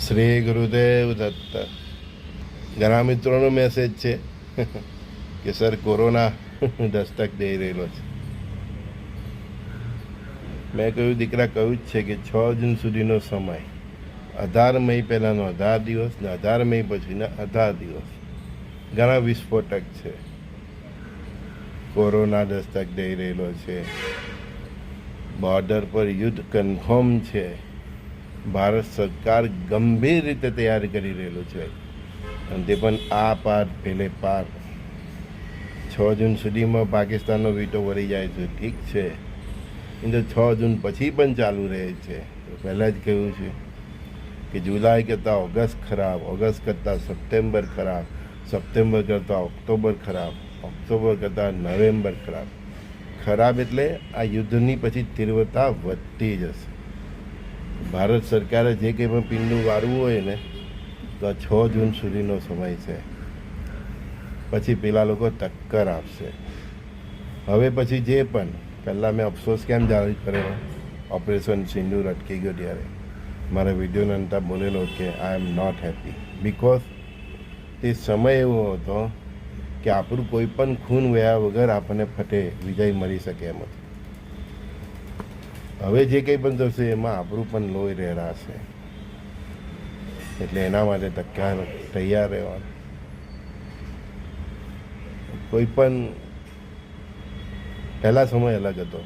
શ્રી ગુરુદેવ દત્ત. ઘણા મિત્રોનો મેસેજ છે કે સર કોરોના દસ્તક દઈ રહેલો છે. મેં કહ્યું દીકરા કહ્યું જ છે કે 6 જૂન સુધીનો સમય, 18 મે પહેલાંનો 18 દિવસ ને 18 મે પછીના 18 દિવસ ઘણા વિસ્ફોટક છે. કોરોના દસ્તક દઈ રહેલો છે, બોર્ડર પર યુદ્ધ કન્ફર્મ છે, ભારત સરકાર ગંભીર રીતે તૈયારી કરી રહેલું છે અને તે પણ આ પાર પેલે પાર. 6 જૂન સુધીમાં પાકિસ્તાનનો વીટો વળી જાય છે, ઠીક છે, એ તો 6 જૂન પછી પણ ચાલુ રહે છે. પહેલાં જ કહ્યું છે કે જુલાઈ કરતાં ઓગસ્ટ ખરાબ, ઓગસ્ટ કરતાં સપ્ટેમ્બર ખરાબ, સપ્ટેમ્બર કરતાં ઓક્ટોબર ખરાબ, ઓક્ટોબર કરતાં નવેમ્બર ખરાબ. ખરાબ એટલે આ યુદ્ધની પછી તીવ્રતા વધતી જશે. ભારત સરકારે જે કંઈ પણ પીંડું વાળવું હોય ને તો આ 6 જૂન સુધીનો સમય છે. પછી પેલા લોકો ટક્કર આપશે. હવે પછી જે પણ પહેલાં મેં અફસોસ કેમ જાહેર કરેલો, ઓપરેશન સિંદૂર અટકી ગયો ત્યારે મારા વિડીયોના અંતર બોલેલો કે આઈ એમ નોટ હેપી બિકોઝ તે સમય એવો હતો કે આપણું કોઈ પણ ખૂન વયા વગર આપણને ફટે વિજય મળી શકે એમ હતું. હવે જે કંઈ પણ થશે એમાં આપણું પણ લોહી રહેશે, એટલે એના માટે તૈયાર રહેવાનું. કોઈ પણ પહેલાં સમય અલગ હતો.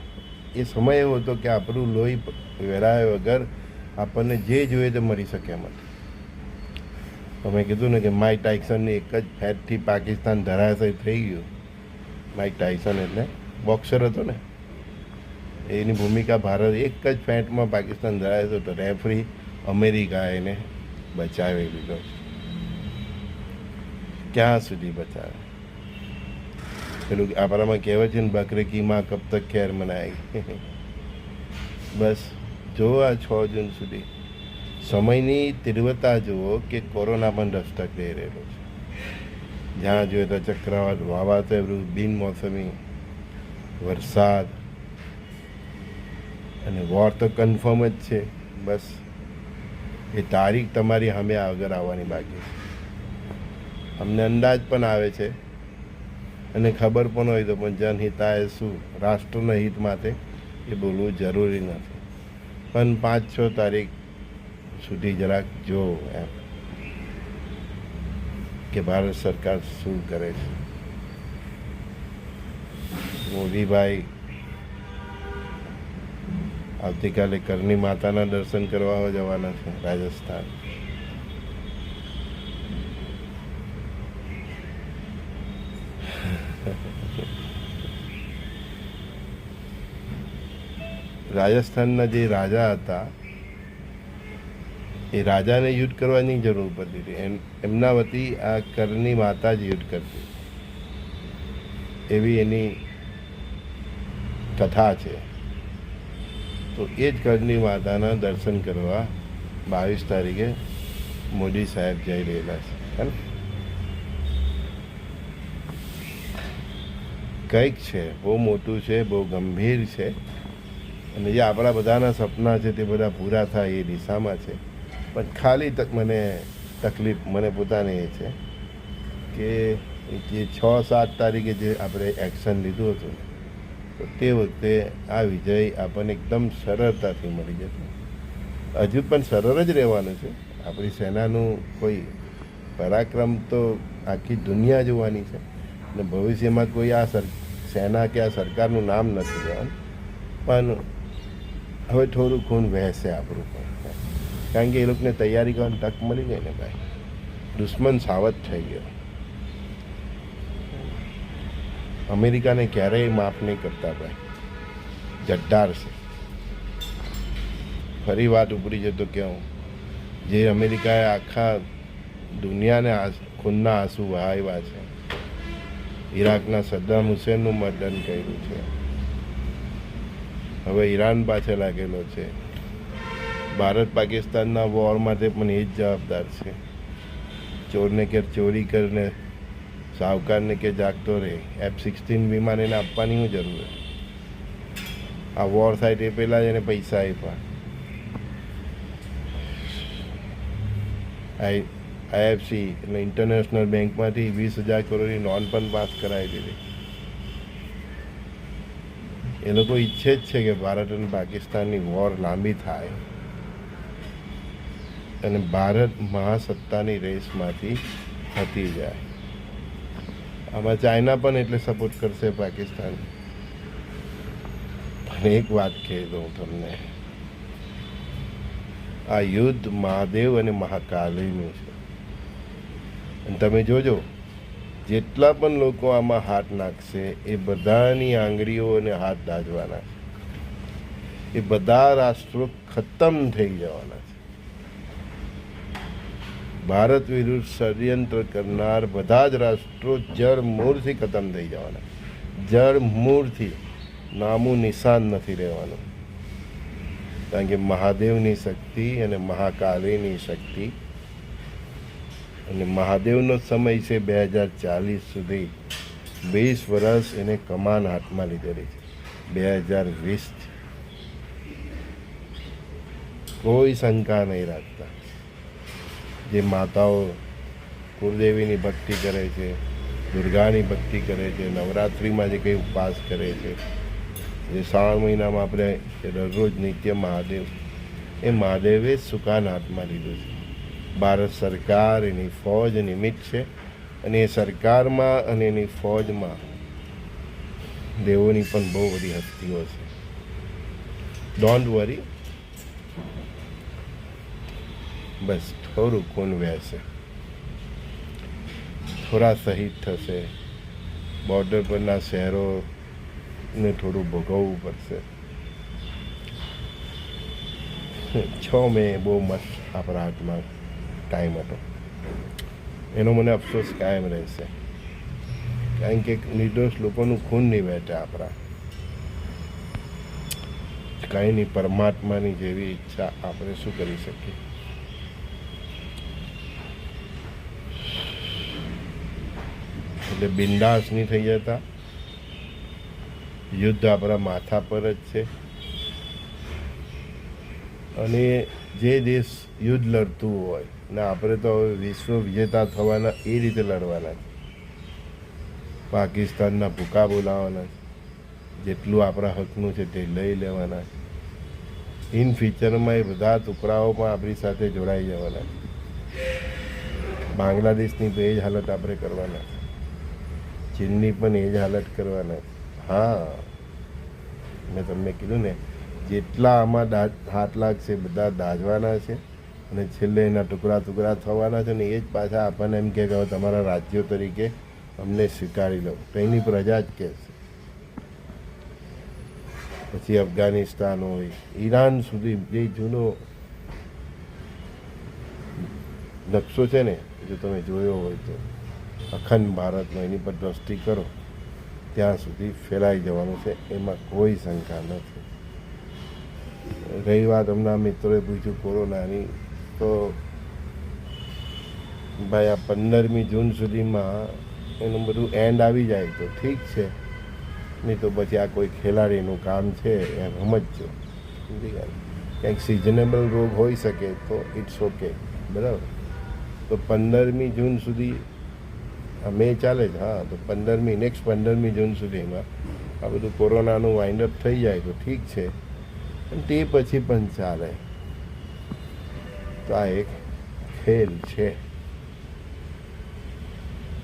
એ સમય એવો હતો કે આપણું લોહી વેરાયા વગર આપણને જે જોઈએ તે મળી શકે એમ હતું. તમે કીધું ને કે માઇક ટાયસનની એક જ ફેટથી પાકિસ્તાન ધરાશય થઈ ગયું. માઇક ટાયસન એટલે બોક્સર હતો ને, એની ભૂમિકા ભારત એક જ ફેન્ટમાં પાકિસ્તાન ધરાયો હતો. રેફરી અમેરિકા એને બચાવી લીધો. ક્યાં સુધી બચાવે? પેલું આપણામાં કહેવાય છે ને, બકરે કી માં કબ તક ખેર મનાએગી. બસ જુઓ આ 6 જૂન સુધી સમયની તીવ્રતા જુઓ કે કોરોના પણ દસ્તક દઈ રહેલો છે. જ્યાં જોઈએ તો ચક્રવાત, વાવાઝોડું, બિનમોસમી વરસાદ અને વોર તો કન્ફર્મ જ છે. બસ એ તારીખ તમારી સામે આગળ આવવાની બાકી છે. અમને અંદાજ પણ આવે છે અને ખબર પણ હોય તો પણ જનહિતાએ શું, રાષ્ટ્રના હિત માટે એ બોલવું જરૂરી નથી. પણ 5-6 તારીખ સુધી જરાક જો એમ કે ભારત સરકાર શું કરે છે. મોદીભાઈ આવતીકાલે કરણી માતાના દર્શન કરવા જવાના છે રાજસ્થાન. રાજસ્થાનના જે રાજા હતા એ રાજાને યુદ્ધ કરવાની જરૂર પડતી હતી. એમના વતી આ કરણી માતા જ યુદ્ધ કરતી, એવી એની કથા છે. તો એ જ કરણી માતાના દર્શન કરવા 22 તારીખે મોદી સાહેબ જઈ રહેલા છે. કંઈક છે, બહુ મોટું છે, બહુ ગંભીર છે અને જે આપણા બધાના સપના છે તે બધા પૂરા થાય એ દિશામાં છે. પણ ખાલી મને તકલીફ મને પોતાને એ છે કે જે 6-7 તારીખે જે આપણે એક્શન લીધું હતું તો તે વખતે આ વિજય આપણને એકદમ સરળતાથી મળી જતો. હજુ પણ સરળ જ રહેવાનું છે. આપણી સેનાનું કોઈ પરાક્રમ તો આખી દુનિયા જોવાની છે અને ભવિષ્યમાં કોઈ આ સેના કે આ સરકારનું નામ નથી લેવાનું. પણ હવે થોડું ખૂન વહેશે આપણું પણ, કારણ કે એ લોકોને તૈયારી કરવાની તક મળી ગઈ ને ભાઈ. દુશ્મન સાવધ થઈ ગયો. અમેરિકાને ક્યારેય માફ નહીં કરતા ભાઈ, જદ્દાર છે. ફરી વાત ઉપડી જતો કહું, જે અમેરિકાએ આખા દુનિયાને ખૂનના આંસુ વહાવ્યા છે. ઈરાકના સદ્દામ હુસેનનું મર્ડર કર્યું છે, હવે ઈરાન પાછળ લાગેલો છે. ભારત પાકિસ્તાનના વોર માટે પણ એ જ જવાબદાર છે. ચોરને કે ચોરી કરીને સાહુકારને કે જાગતો રહે. F-16 વિમાન એને આપવાની શું જરૂર? આ વોર થાય તે પહેલાં જ એને પૈસા આપ્યા. આઈએફસી એટલે ઇન્ટરનેશનલ બેંકમાંથી 20,000 કરોડની લોન પણ પાસ કરાવી દીધી. એ લોકો ઈચ્છે જ છે કે ભારત અને પાકિસ્તાનની વોર લાંબી થાય અને ભારત મહાસત્તાની રેસમાંથી હટી જાય. આમાં ચાઇના પણ એટલે સપોર્ટ કરશે પાકિસ્તાન. પણ એક વાત કહી દઉં તમને, આ યુદ્ધ મહાદેવ અને મહાકાલીનું છે. અને તમે જોજો, જેટલા પણ લોકો આમાં હાથ નાખશે એ બધાની આંગળીઓ અને હાથ દાઝવાના છે. એ બધા રાષ્ટ્રો ખતમ થઈ જવાના છે. ભારત વિરુદ્ધ ષડયંત્ર કરનાર બધા જ રાષ્ટ્રો જળ મૂળથી ખતમ થઈ જવાના. જળ મૂળથી નામું નિશાન નથી રહેવાનું. કારણ કે મહાદેવની શક્તિ અને મહાકાલીની શક્તિ અને મહાદેવનો સમય છે 2040 સુધી. 20 વર્ષ એને કમાન હાથમાં લીધેલી છે. 2020 કોઈ શંકા નહીં રાખતા. જે માતાઓ કુળદેવીની ભક્તિ કરે છે, દુર્ગાની ભક્તિ કરે છે, નવરાત્રિમાં જે કંઈ ઉપવાસ કરે છે, જે શ્રાવણ મહિનામાં આપણે દરરોજ નિત્ય મહાદેવ, એ મહાદેવે સુકાન હાથમાં લીધું છે. ભારત સરકાર એની ફોજ નિમિત્ત છે અને એ સરકારમાં અને એની ફોજમાં દેવોની પણ બહુ બધી હસ્તીઓ છે. ડોન્ટ વરી, બસ થોડું ખૂન વહેશે, થોડા શહીદ થશે, બોર્ડર પરના શહેરોને થોડું ભોગવવું પડશે. 6 મે બહુ મસ્ત આપણા હાથમાં ટાઈમ હતો. એનો મને અફસોસ કાયમ રહેશે. કારણ કે નિર્દોષ લોકોનું ખૂન નહીં વહેંચે આપણા. કાંઈ નહીં, પરમાત્માની જેવી ઈચ્છા આપણે શું કરી શકીએ. એટલે બિંદાસ નહીં થઈ જતા. યુદ્ધ આપણા માથા પર જ છે અને જે દેશ યુદ્ધ લડતું હોય ને આપણે તો હવે વિશ્વ વિજેતા થવાના એ રીતે લડવાના છે. પાકિસ્તાનના ભૂકા બોલાવવાના છે. જેટલું આપણા હકનું છે તે લઈ લેવાના છે. ઇન ફ્યુચરમાં એ બધા ટુકડાઓ પણ આપણી સાથે જોડાઈ જવાના છે. બાંગ્લાદેશની તો એ જ હાલત આપણે કરવાના છે. ચીનની પણ એ જ હાલત કરવાના છે. હા, મેં તમને કીધું ને, જેટલા આમાં હાથ લાગશે બધા દાઝવાના છે અને છેલ્લે એના ટુકડા થવાના છે. ને એ જ પાછા આપણને એમ કહે કે હવે તમારા રાજ્યો તરીકે અમને સ્વીકારી લો. તો એની પ્રજા જ કહેશે. પછી અફઘાનિસ્તાન હોય, ઈરાન સુધી જે જૂનો નકશો છે ને, જો તમે જોયો હોય તો અખંડ ભારતનો, એની પર દ્રષ્ટિ કરો ત્યાં સુધી ફેલાઈ જવાનું છે. એમાં કોઈ શંકા નથી. રહી વાત હમણાં મિત્રોએ પૂછ્યું કોરોનાની, તો ભાઈ આ 15મી જૂન સુધીમાં એનું બધું એન્ડ આવી જાય તો ઠીક છે, નહીં તો પછી આ કોઈ ખેલાડીનું કામ છે એમ સમજજો. સમજી ગયા? કંઈક સિઝનેબલ રોગ હોઈ શકે તો ઇટ્સ ઓકે, બરાબર. તો 15મી જૂન સુધી આ મે ચાલે છે, હા, તો 15મી જૂન સુધીમાં આ બધું કોરોનાનું વાઇન્ડઅપ થઈ જાય તો ઠીક છે. અને તે પછી પણ ચાલે. તો આ એક ખેલ છે.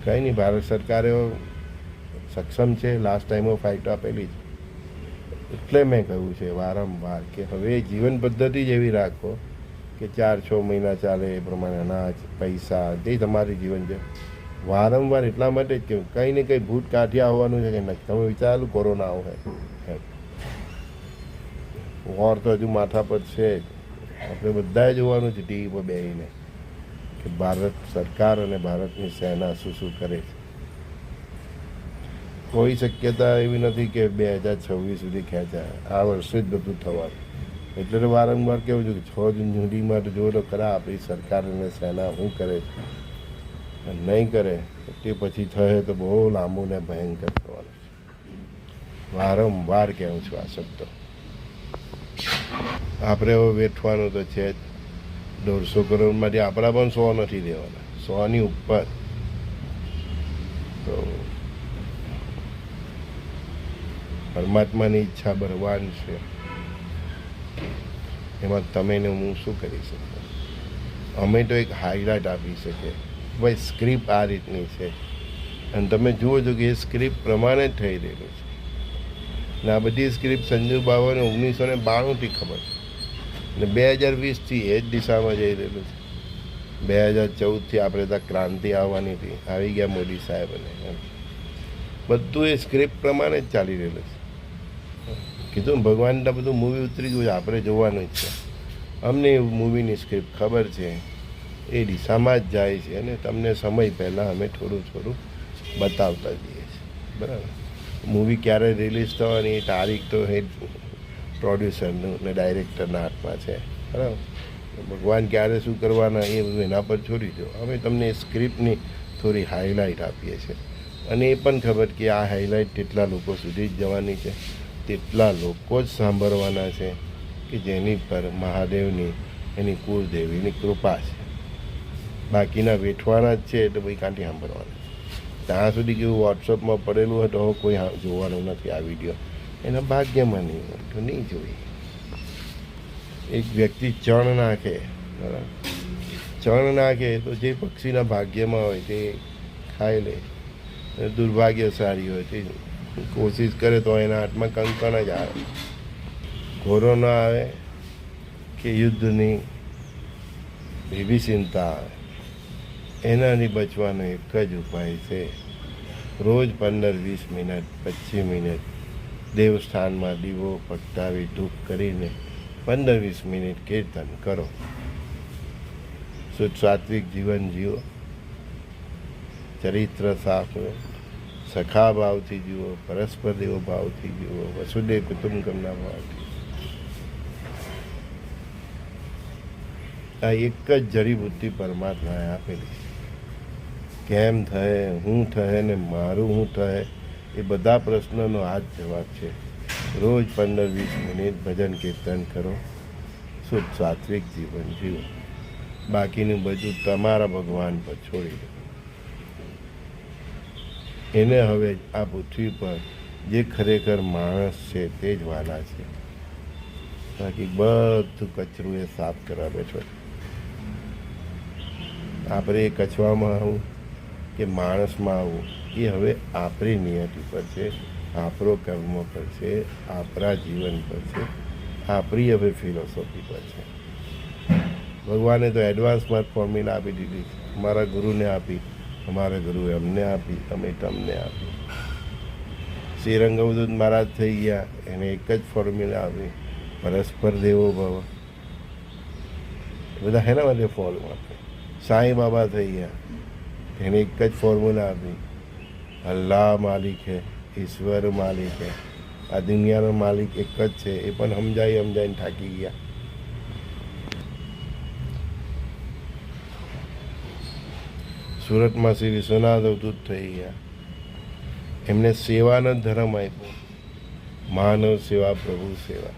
કંઈ નહીં, ભારત સરકારે સક્ષમ છે. લાસ્ટ ટાઈમો ફાઇટ આપેલી છે. એટલે મેં કહ્યું છે વારંવાર કે હવે જીવન પદ્ધતિ જ એવી રાખો કે 4-6 મહિના ચાલે એ પ્રમાણે અનાજ, પૈસા, તે તમારી જીવન છે. વારંવાર એટલા માટે જ કહ્યું, કંઈ ને કંઈ ભૂત કાઠિયા હોવાનું છે કે નથી. તમે વિચારેલું કોરોના આવે, વોર તો હજુ માથા પર છે જ. આપણે બધાએ જોવાનું છે ટીવી પર બેસીને કે ભારત સરકાર અને ભારતની સેના શું શું કરે છે. કોઈ શક્યતા એવી નથી કે 2026 સુધી ખેંચાય. આ વર્ષે જ બધું થવાનું. એટલે તો વારંવાર કેવું છું કે 6 જૂન સુધીમાં તો જો તો ખરા આપણી સરકાર અને સેના શું કરે છે. નહીં કરે તે પછી થશે તો બહુ લાંબુ ને ભયંકર થવાનું છે. વારંવાર કહેવું છું આ શબ્દો. આપણે હવે વેઠવાનું તો છે જ. 150 કરોડમાંથી આપણા પણ 100 નથી દેવાના, 100ની ઉપર. તો પરમાત્માની ઈચ્છા બળવાન છે, એમાં તમે ને હું શું કરી શકું? અમે તો એક હાઇલાઇટ આપી શકીએ, ભાઈ સ્ક્રિપ્ટ આ રીતની છે, અને તમે જુઓ છો કે એ સ્ક્રિપ્ટ પ્રમાણે જ થઈ રહેલું છે. ને આ બધી સ્ક્રિપ્ટ સંજુ બાબાને 1992થી ખબર છે, ને 2020થી એ જ દિશામાં જઈ રહેલું છે. 2014થી આપણે ત્યાં ક્રાંતિ આવવાની હતી, આવી ગયા મોદી સાહેબને. બધું એ સ્ક્રિપ્ટ પ્રમાણે જ ચાલી રહેલું છે. કીધું ભગવાનના બધું મૂવી ઉતરી ગયું છે, આપણે જોવાનું જ છે. અમને મૂવીની સ્ક્રિપ્ટ ખબર છે, એ દિશામાં જ જાય છે, અને તમને સમય પહેલાં અમે થોડું થોડું બતાવતા જઈએ છીએ. બરાબર. મૂવી ક્યારે રિલીઝ થવાની તારીખ તો એ પ્રોડ્યુસરનું ને ડાયરેક્ટરના હાથમાં છે. બરાબર. ભગવાન ક્યારે શું કરવાના એ બધું એના પર છોડી દો. અમે તમને સ્ક્રિપ્ટની થોડી હાઇલાઇટ આપીએ છીએ, અને એ પણ ખબર કે આ હાઇલાઇટ તેટલા લોકો સુધી જ જવાની છે, તેટલા લોકો જ સાંભળવાના છે કે જેની પર મહાદેવની એની કુળદેવીની કૃપા છે. બાકીના વેઠવાના જ છે એટલે ભાઈ કાંઠી સાંભળવાના. ત્યાં સુધી કેવું વોટ્સઅપમાં પડેલું હોય તો કોઈ જોવાનું નથી આ વિડીયો, એના ભાગ્યમાં નહીં હોય તો નહીં જોઈએ. એક વ્યક્તિ ચણ નાખે, બરાબર, ચણ નાખે તો જે પક્ષીના ભાગ્યમાં હોય તે ખાઈ લે, દુર્ભાગ્યશાળી હોય તે કોશિશ કરે તો એના હાથમાં કંકણ જ આવે. કોરોના આવે કે યુદ્ધની એવી ચિંતા આવે, એનાથી બચવાનો એક જ ઉપાય છે, રોજ 15-20 મિનિટ 25 મિનિટ દેવસ્થાનમાં દીવો પ્રગટાવી ધૂપ કરીને 15-20 મિનિટ કીર્તન કરો. શુદ્ધ સાત્વિક જીવન જીવો, ચરિત્ર સાફ, સખા ભાવથી જીવો, પરસ્પર દેવો ભાવથી જીવો, વસુદેવ કુટુંબકમના ભાવથી. આ એક જ જડીબુટ્ટી પરમાત્માએ આપેલી. કેમ થાય, હું થાય ને મારું હું થાય, એ બધા પ્રશ્નોનો આ જ જવાબ છે. રોજ 15-20 મિનિટ ભજન કીર્તન કરો, શુદ્ધ સાત્વિક જીવન જીવો, બાકીનું બધું તમારા ભગવાન પર છોડી દો. એને હવે આ પૃથ્વી પર જે ખરેખર માણસ છે તે જ વાલા છે, બાકી બધું કચરું એ સાફ કરવા બેઠો. આપણે એ કચવામાં આવું કે માણસમાં આવું એ હવે આપણી નિયતિ પર છે, આપણો કર્મ પર છે, આપણા જીવન પર છે, આપણી હવે ફિલોસોફી પર છે. ભગવાને તો એડવાન્સમાં ફોર્મ્યુલા આપી દીધી, અમારા ગુરુને આપી, અમારા ગુરુએ અમને આપી, અમે તમને આપી. શ્રી રંગવદૂત મહારાજ થઈ ગયા, એને એક જ ફોર્મ્યુલા આપી, પરસ્પર દેવો ભવ. બધા એના માટે ફોલો આપે. સાંઈ બાબા થઈ ગયા, એને એક જ ફોર્મ્યુલા આપી, અલ્લાહ માલિક હે, ઈશ્વર માલિક હે, આ દુનિયાનો માલિક એક જ છે. એ પણ સમજાઈને થાકી ગયા. સુરતમાં શ્રી વિશ્વનાથ અવધૂત થઈ ગયા, એમને સેવાનો ધર્મ આપ્યો, માનવ સેવા પ્રભુ સેવા.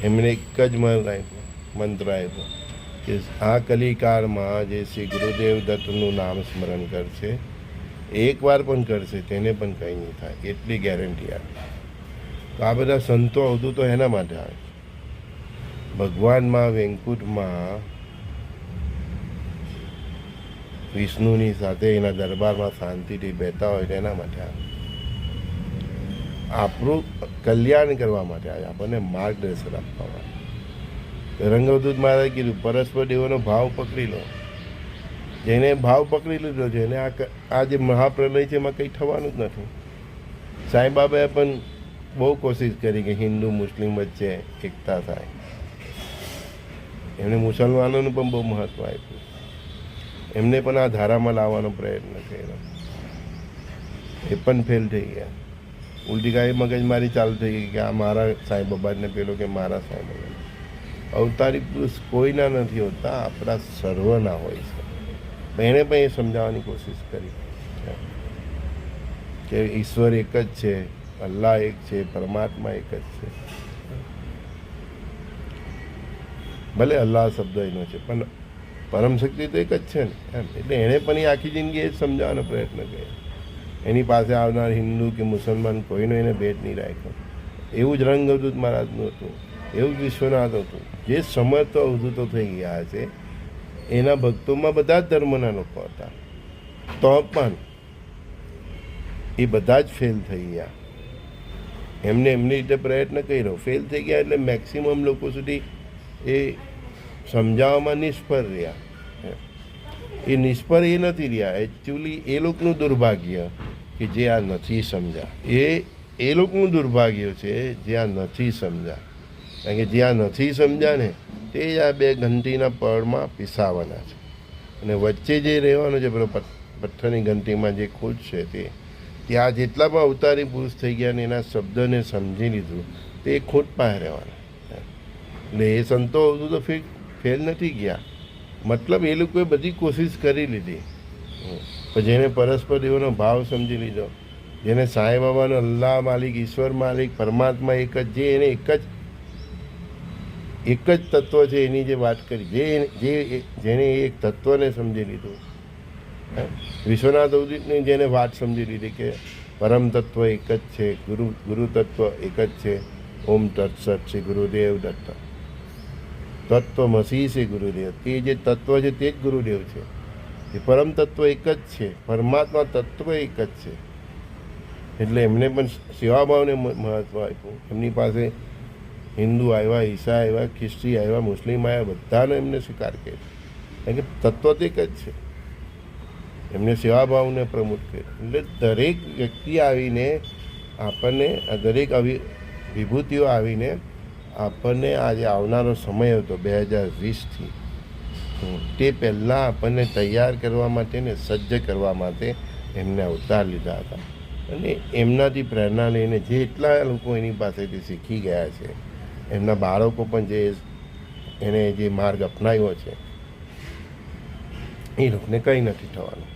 એમને એક જ મંત્ર આપ્યો કે આ કલિકાળમાં જે શ્રી ગુરુદેવ દત્તનું નામ સ્મરણ કરશે, એકવાર પણ કરશે તેને પણ કંઈ નહીં થાય, એટલી ગેરંટી આપી. તો આ બધા સંતો અવધૂતો એના માટે આવે. ભગવાનમાં વેંકુટમાં વિષ્ણુની સાથે એના દરબારમાં શાંતિથી બેઠા હોય તેના માટે આવે. આપણું કલ્યાણ કરવા માટે આવે, આપણને માર્ગદર્શન આપવા માટે. રંગવદૂત મહારાજે કીધું પરસ્પર દેવોનો ભાવ પકડી લો. જેને ભાવ પકડી લીધો છે એને આ જે મહાપ્રલય છે એમાં કંઈ થવાનું જ નથી. સાંઈબાબાએ પણ બહુ કોશિશ કરી કે હિન્દુ મુસ્લિમ વચ્ચે એકતા થાય. એમણે મુસલમાનોનું પણ બહુ મહત્ત્વ આપ્યું. એમને પણ આ ધારામાં લાવવાનો પ્રયત્ન કર્યો, એ પણ ફેલ થઈ ગયા. ઉલટી કાંઈ મગજમારી ચાલુ થઈ ગઈ કે આ મારા સાંઈબાબાને પેલો કે મારા સાંઈબાબા. અવતારી પુરુષ કોઈના નથી હોતા, આપણા સર્વના હોય છે. એણે પણ એ સમજાવવાની કોશિશ કરી કે ઈશ્વર એક જ છે, અલ્લાહ એક છે, પરમાત્મા એક જ છે. ભલે અલ્લાહ શબ્દ એનો છે પણ પરમ શક્તિ તો એક જ છે ને એમ. એટલે એણે પણ એ આખી જિંદગી એ જ સમજાવવાનો પ્રયત્ન કર્યો. એની પાસે આવનાર હિન્દુ કે મુસલમાન કોઈનો એને ભેદ નહીં રાખ્યો. એવું જ રંગ અવધૂત મહારાજનું હતું, એવું જ વિશ્વનાથ હતું. જે સમર્થ અવધૂતો થઈ ગયા છે એના ભક્તોમાં બધા જ ધર્મના લોકો હતા, તો પણ એ બધા જ ફેલ થઈ ગયા. એમને એમની રીતે પ્રયત્ન કર્યો, ફેલ થઈ ગયા. એટલે મેક્સિમમ લોકો સુધી એ સમજાવવામાં નિષ્ફળ રહ્યા. એ નિષ્ફળ એ નથી રહ્યા, એકચ્યુઅલી એ લોકોનું દુર્ભાગ્ય કે જે આ નથી સમજ્યા. એ લોકોનું દુર્ભાગ્ય છે જે આ નથી સમજ્યા. કારણ કે જે આ નથી સમજ્યા ને તે જ આ બે ઘંટીના પળમાં પીસાવાના છે. અને વચ્ચે જે રહેવાનું છે પેલો પથ્થરની ઘંટીમાં જે ખોટ છે તે ત્યાં જેટલા પણ અવતારી પુરુષ થઈ ગયા ને એના શબ્દને સમજી લીધું તે ખોટ પાસે રહેવાના. એટલે એ સંતો હતું તો ફેલ નથી ગયા. મતલબ એ લોકોએ બધી કોશિશ કરી લીધી. પણ જેને પરસ્પર દેવનો ભાવ સમજી લીધો, જેને સાંઈ બાબાનો અલ્લાહ માલિક, ઈશ્વર માલિક, પરમાત્મા એક જ, જે એને એક જ તત્વ છે એની જે વાત કરી, જેને એક તત્વને સમજી લીધું, વિશ્વનાથ અવધૂતની જેને વાત સમજી લીધી કે પરમ તત્વ એક જ છે, ગુરુ તત્વ એક જ છે, ઓમ તત્સત શ્રી ગુરુદેવ દત્ત, તત્વમસી છે ગુરુદેવ, તે જે તત્વ છે તે જ ગુરુદેવ છે. એ પરમ તત્વ એક જ છે, પરમાત્મા તત્વ એક જ છે. એટલે એમને પણ સેવાભાવને મહત્વ આપ્યું. એમની પાસે હિન્દુ આવ્યા, ઈસા આવ્યા, ખ્રિસ્તી આવ્યા, મુસ્લિમ આવ્યા, બધાનો એમને સ્વીકાર કર્યો. કારણ કે તત્વ તો એક જ છે. એમને સેવાભાવને પ્રમોટ કર્યો. એટલે દરેક વ્યક્તિ આવીને આપણને, આ દરેક આવી વિભૂતિઓ આવીને આપણને આજે આવનારો સમય હતો 2020થી, તે પહેલાં આપણને તૈયાર કરવા માટે ને સજ્જ કરવા માટે એમને અવતાર લીધા હતા. અને એમનાથી પ્રેરણા લઈને જેટલા લોકો એની પાસેથી શીખી ગયા છે, એમના બાળકો પણ જે એને જે માર્ગ અપનાવ્યો છે, એ લોકોને કંઈ નથી થવાનું.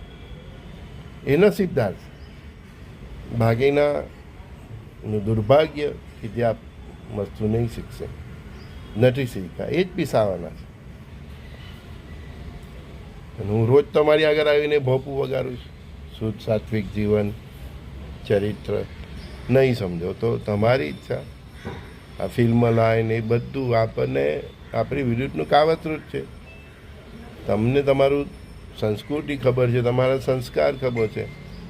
એ નસીબદાર છે. બાકીના દુર્ભાગ્ય કે જે આ વસ્તુ નહીં શીખશે, નથી શીખ્યા, એ જ પીસાવાના છે. અને હું રોજ તમારી આગળ આવીને ભોપું વગાડું છું, શુદ્ધ સાત્વિક જીવન ચરિત્ર. નહીં સમજો તો તમારી ઈચ્છા. આ ફિલ્મ લાઈન એ બધું આપણને આપણી વિરુદ્ધનું કાવતરું જ છે. તમને તમારું સંસ્કૃતિ ખબર છે, તમારા સંસ્કાર ખબર છે,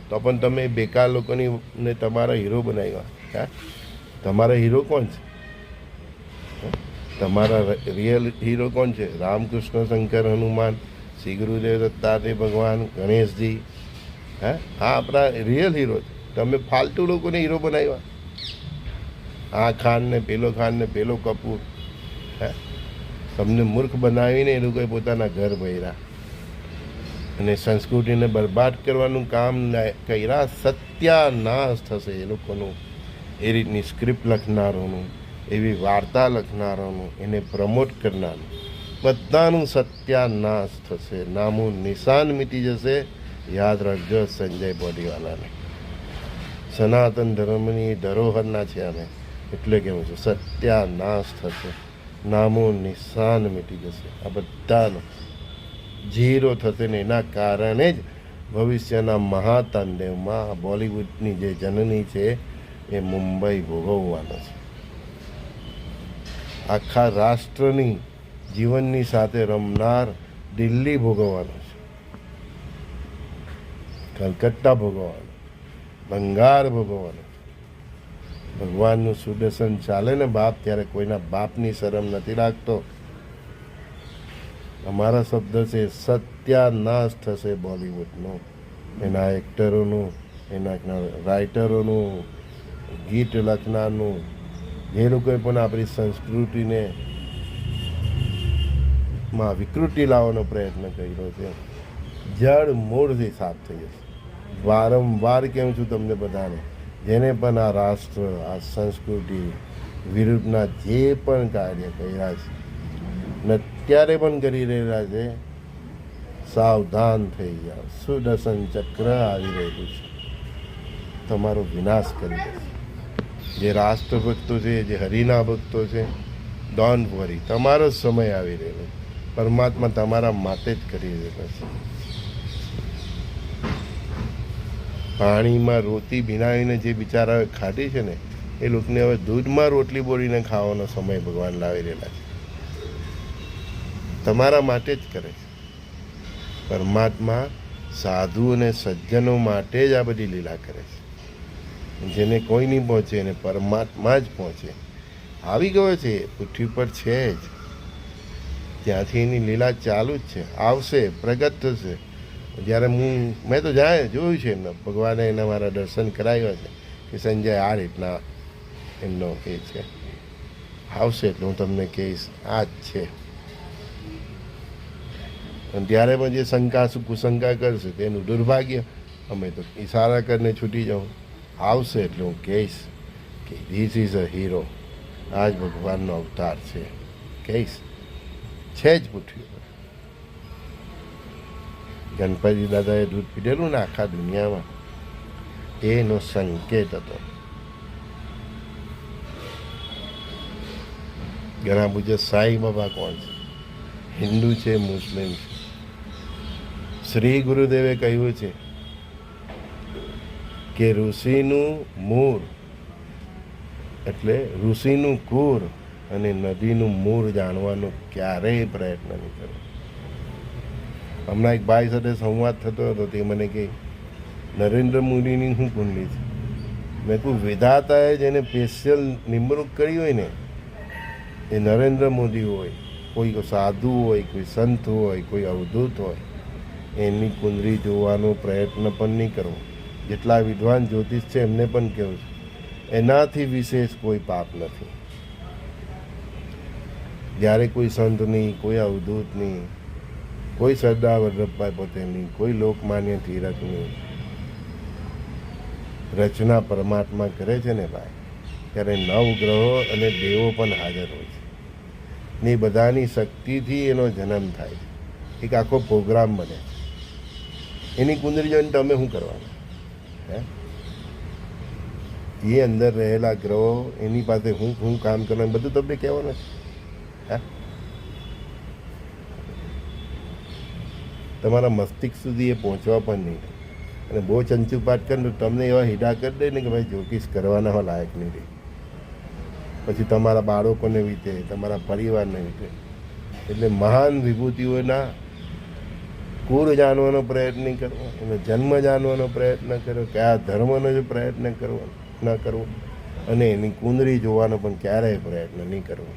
તો પણ તમે બેકાર લોકોની ને તમારા હીરો બનાવ્યા. હા, તમારા હીરો કોણ છે? તમારા રિયલ હીરો કોણ છે? રામકૃષ્ણ, શંકર, હનુમાન, શ્રી ગુરુદેવ દત્તાત્રેય ભગવાન, ગણેશજી. હા, આ આપણા રિયલ હીરો છે. તમે ફાલતુ લોકોને હીરો બનાવ્યા. આ ખાન ને પેલો કપૂર. હે, તમને મૂર્ખ બનાવીને એ લોકોએ પોતાના ઘર ભર્યા અને સંસ્કૃતિને બરબાદ કરવાનું કામ કર્યા. સત્યાનાશ થશે એ લોકોનું. એ રીતની સ્ક્રિપ્ટ લખનારોનું, એવી વાર્તા લખનારોનું, એને પ્રમોટ કરનારનું, બધાનું સત્યાનાશ થશે. નામું નિશાન મીટી જશે. યાદ રાખજો સંજય બોડીવાલાને. સનાતન ધર્મની ધરોહરના છે અમે, એટલે કેવું છું, સત્યાનાશ થશે, નામું નિશાન મીટી જશે. આ બધાનો ઝીરો થશે ને એના કારણે જ ભવિષ્યના મહાતાંડવમાં બોલિવૂડની જે જનની છે એ મુંબઈ ભોગવવાનો છે. આખા રાષ્ટ્રની જીવનની સાથે રમનાર દિલ્હી ભોગવવાનો છે, કલકત્તા ભોગવવાનો, બંગાળ ભોગવવાનો. ભગવાનનું સુદર્શન ચાલે ને બાપ, ત્યારે કોઈના બાપની શરમ નથી લાગતો. અમારા શબ્દ છે, સત્યાનાશ થશે બોલિવૂડનો, એના એક્ટરોનું, એના રાઇટરોનું, ગીત લખનારનું, જે લોકોએ પણ આપણી સંસ્કૃતિને માં વિકૃતિ લાવવાનો પ્રયત્ન કર્યો છે, જડ મૂળથી સાફ થઈ જશે. વારંવાર કહું છું તમને બધાને, જેને પણ આ રાષ્ટ્ર, આ સંસ્કૃતિ વિરુદ્ધના જે પણ કાર્ય કર્યા છે ને અત્યારે પણ કરી રહેલા છે, સાવધાન થઈ જાઓ. સુદર્શન ચક્ર આવી રહ્યું છે, તમારો વિનાશ કરી દેશે. જે રાષ્ટ્ર ભક્તો છે, જે હરિના ભક્તો છે, ડોન્ટ વરી, તમારો જ સમય આવી રહેલો, પરમાત્મા તમારા માટે જ કરી રહેલો છે. પાણીમાં રોટી ભીનાવીને જે બિચારાઓએ ખાધી છે ને, એ લોકોને હવે દૂધમાં રોટલી બોળીને ખાવાનો સમય ભગવાન લાવી રહેલા છે. તમારા માટે જ કરે છે. પરમાત્મા સાધુ અને સજ્જનો માટે જ આ બધી લીલા કરે છે. જેને કોઈ નહીં પહોંચે એને પરમાત્મા જ પહોંચે. આવી ગયો છે, પૃથ્વી પર છે જ, ત્યાંથી એની લીલા ચાલુ જ છે. આવશે, પ્રગટ થશે. જ્યારે મેં તો જોયું છે એમને, ભગવાને એના મારા દર્શન કરાવ્યા છે કે સંજય આ રીતના એમનો એ છે. આવશે એટલે હું તમને કહીશ આ જ છે. અને ત્યારે પણ જે શંકા કુશંકા કરશે તેનું દુર્ભાગ્ય. અમે તો ઈશારા કરીને છૂટી જાઉં. આવશે એટલે હું કહીશ કે ધીસ ઇઝ અ હીરો. આ જ ભગવાનનો અવતાર છે. કહીશ છે જ પૃથ્વી પર. ગણપતિ દાદાએ દૂધ પીધેલું ને આખા દુનિયામાં, એનો સંકેત હતો. ઘણા પૂછે સાંઈ બાબા કોણ છે? હિન્દુ છે, મુસ્લિમ છે. શ્રી ગુરુદેવે કહ્યું છે કે ઋષિનું મૂળ એટલે ઋષિનું કુળ અને નદીનું મૂળ જાણવાનો ક્યારેય પ્રયત્ન નહીં કરો. હમણાં એક ભાઈ સાથે સંવાદ થતો હતો, તે મને કહે નરેન્દ્ર મોદીની શું કુંડલી છે? મેં કહું વિધાતાએ જેને સ્પેશિયલ નિમણૂક કરી હોય ને, એ નરેન્દ્ર મોદી હોય, કોઈ સાધુ હોય, કોઈ સંત હોય, કોઈ અવધૂત હોય, એની કુંડલી જોવાનો પ્રયત્ન પણ નહીં કરવો. જેટલા વિદ્વાન જ્યોતિષ છે એમને પણ કહું છું, એનાથી વિશેષ કોઈ પાપ નથી. જ્યારે કોઈ સંતની, કોઈ અવધૂતની, કોઈ સરદાર વલ્લભભાઈ પટેલની, કોઈ લોકમાન્ય તિલકની રચના પરમાત્મા કરે છે ને ભાઈ, ત્યારે નવગ્રહો અને દેવો પણ હાજર હોય છે. ને બધાની શક્તિથી એનો જન્મ થાય છે. એક આખો પ્રોગ્રામ બને. એની કુંડળી જોઈને તમે શું કરવાના? હે, એ અંદર રહેલા ગ્રહો એની પાસે હું કામ કરવાનું બધું તમને કહેવાનું છે. હા, તમારા મસ્તિષ્ક સુધી એ પહોંચવા પણ નહીં. અને બહુ ચંચુપાટ કરે તો તમને એવા હીડા કરી દે ને કે ભાઈ જ્યોતિષ કરવાના લાયક નહીં રહે. પછી તમારા બાળકોને વીતે, તમારા પરિવારને વીતે. એટલે મહાન વિભૂતિઓના કુળ જાણવાનો પ્રયત્ન કરવો, એનો જન્મ જાણવાનો પ્રયત્ન કરો, કયા ધર્મનો જો પ્રયત્ન કરવો ન કરવો, અને એની કુંડળી જોવાનો પણ ક્યારેય પ્રયત્ન નહીં કરવો.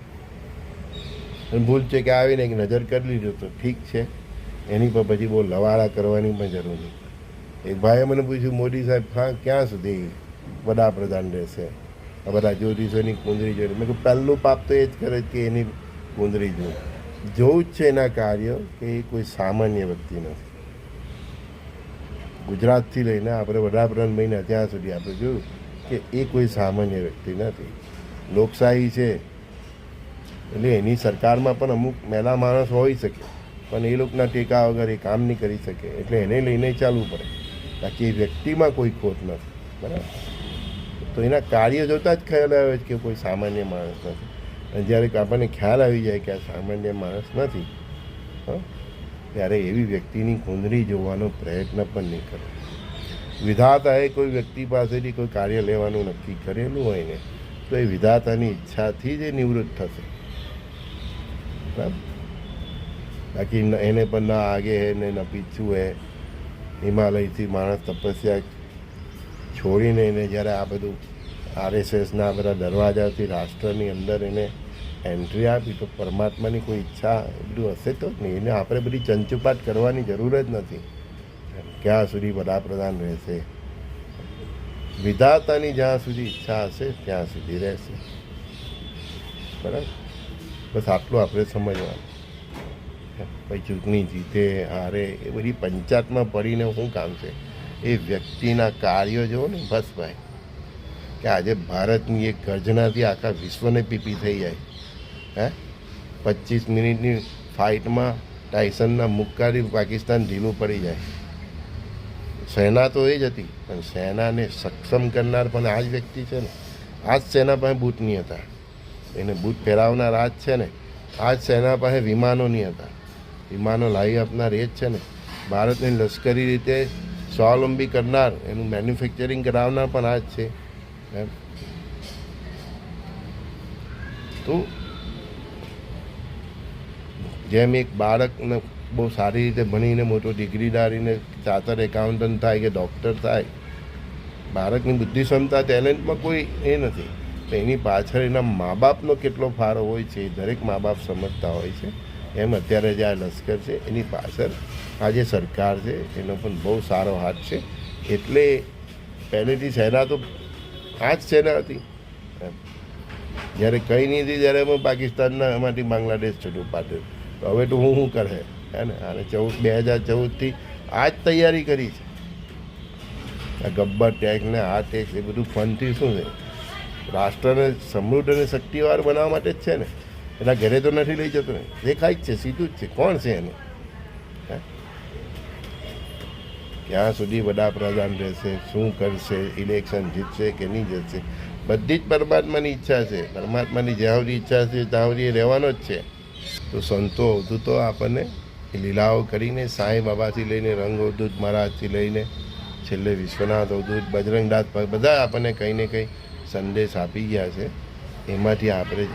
અને ભૂલ છે કે આવીને એક નજર કરી લીધો તો ઠીક છે, એની પર પછી બહુ લવાળા કરવાની પણ જરૂર નહીં. એક ભાઈએ મને પૂછ્યું મોદી સાહેબ ક્યાં સુધી વડાપ્રધાન રહેશે? આ બધા જ્યોતિષોની કુંડળી જોઈને મેં કહ્યું પહેલું પાપ તો એ જ કરે કે એની કુંડળી જોવું જ છે એના કાર્યો, કે એ કોઈ સામાન્ય વ્યક્તિ નથી. ગુજરાતથી લઈને આપણે વડાપ્રધાન બન્યા ત્યાં સુધી આપણે જોયું કે એ કોઈ સામાન્ય વ્યક્તિ નથી. લોકશાહી છે એટલે એની સરકારમાં પણ અમુક મેલા માણસ હોઈ શકે, પણ એ લોકોના ટેકા વગર એ કામ નહીં કરી શકે. એટલે એને લઈને ચાલવું પડે. બાકી એ વ્યક્તિમાં કોઈ ખોટ નથી. બરાબર? તો એના કાર્ય જોતાં જ ખ્યાલ આવે છે કે કોઈ સામાન્ય માણસ નથી. અને જ્યારે આપણને ખ્યાલ આવી જાય કે આ સામાન્ય માણસ નથી, ત્યારે એવી વ્યક્તિની કુંડળી જોવાનો પ્રયત્ન પણ નહીં કરવો. વિધાતાએ કોઈ વ્યક્તિ પાસેથી કોઈ કાર્ય લેવાનું નક્કી કરેલું હોય ને, તો એ વિધાતાની ઈચ્છાથી જ એ નિવૃત્ત થશે. બરાબર? બાકી એને પણ ના આગે હે ને ન પીછું હે. હિમાલયથી માણસ તપસ્યા છોડીને એને જ્યારે આ બધું RSSના આ બધા દરવાજાથી રાષ્ટ્રની અંદર એને એન્ટ્રી આપી, તો પરમાત્માની કોઈ ઈચ્છા એ બધું હશે તો જ નહીં. એને આપણે બધી ચંચુપાટ કરવાની જરૂર જ નથી. ક્યાં સુધી વડાપ્રધાન રહેશે? વિધાતાની જ્યાં સુધી ઈચ્છા હશે ત્યાં સુધી રહેશે. બરાબર? બસ આટલું આપણે સમજવાનું. પછી ચૂંટણી જીતે હારે એ બધી પંચાયતમાં પડીને શું કામ છે? એ વ્યક્તિના કાર્યો જુઓ ને બસ ભાઈ, કે આજે ભારતની એક ગર્જનાથી આખા વિશ્વને પીપી થઈ જાય. 25 મિનિટની ફાઇટમાં ટાઇસનના મુક્કાથી પાકિસ્તાન ઢીલું પડી જાય. સેના તો એ જ હતી, પણ સેનાને સક્ષમ કરનાર પણ આ જ વ્યક્તિ છે ને. આ જ સેના પાસે બૂટ નહીં હતા. એને બૂટ પહેરાવનાર આ જ છે ને. આ જ સેના પાસે વિમાનો નહીં હતા, વિમાનો લાવી આપનાર એ જ છે ને. ભારતની લશ્કરી રીતે સ્વાવલંબી કરનાર, એનું મેન્યુફેક્ચરિંગ કરાવનાર પણ આ જ છે એમ. તો જેમ એક બાળકને બહુ સારી રીતે ભણીને મોટો ડિગ્રીદારીને ચાર્ટર્ડ એકાઉન્ટન્ટ થાય કે ડૉક્ટર થાય, બાળકની બુદ્ધિ ક્ષમતા ટેલેન્ટમાં કોઈ એ નથી, તો એની પાછળ એના મા બાપનો કેટલો ફાળો હોય છે એ દરેક મા બાપ સમજતા હોય છે. એમ અત્યારે જે આ લશ્કર છે એની પાછળ આ જે સરકાર છે એનો પણ બહુ સારો હાથ છે. એટલે પહેલેથી સેના તો આ જ સેના હતી એમ. જ્યારે કંઈ નહીં હતી ત્યારે અમે પાકિસ્તાનના એમાંથી બાંગ્લાદેશ છૂટું પાડ્યું. તો હવે તો હું કરે હે ને. આને 2014થી આ જ તૈયારી કરી છે. આ ગબ્બર ટેક્સ ને આ ટેક્સ એ બધું ફંડથી શું છે, રાષ્ટ્રને સમૃદ્ધ અને શક્તિવાર બનાવવા માટે જ છે ને. એના ઘરે તો નથી લઈ જતો ને, દેખાય જ છે, સીધું જ છે. કોણ છે એનું? ક્યાં સુધી વડાપ્રધાન રહેશે, શું કરશે, ઇલેક્શન જીતશે કે નહીં જીતશે, બધી જ પરમાત્માની ઈચ્છા છે. પરમાત્માની જ્યાં સુધી ઈચ્છા છે ત્યાં સુધી એ રહેવાનો જ છે. તો સંતો અવધૂતો આપણને લીલાઓ કરીને, સાંઈ બાબાથી લઈને રંગ અવધૂત મહારાજથી લઈને છેલ્લે વિશ્વનાથ અવધૂત, બજરંગદાસ, બધા આપણને કંઈ ને કંઈ સંદેશ આપી ગયા છે. એમાંથી આપણે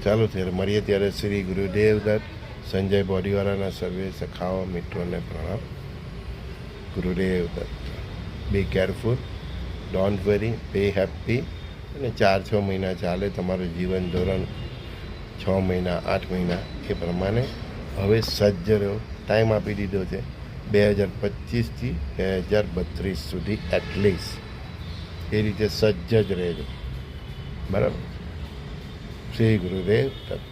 ચાલો ત્યારે મળીએ ત્યારે શ્રી ગુરુદેવ દત્ત. સંજય બોડીવાલાના સર્વે સખાઓ મિત્રોને પ્રણામ. Gurudev Datt. Be careful, don't worry, be happy. અને 4-6 મહિના ચાલે તમારું જીવન ધોરણ, 6 મહિના 8 મહિના એ પ્રમાણે હવે સજ્જ રહ્યો. ટાઈમ આપી દીધો છે 2025થી 2032 સુધી એટલીસ્ટ. એ રીતે સજ્જ જ રહેજો, બરાબર. શ્રી ગુરુદેવ દત્ત.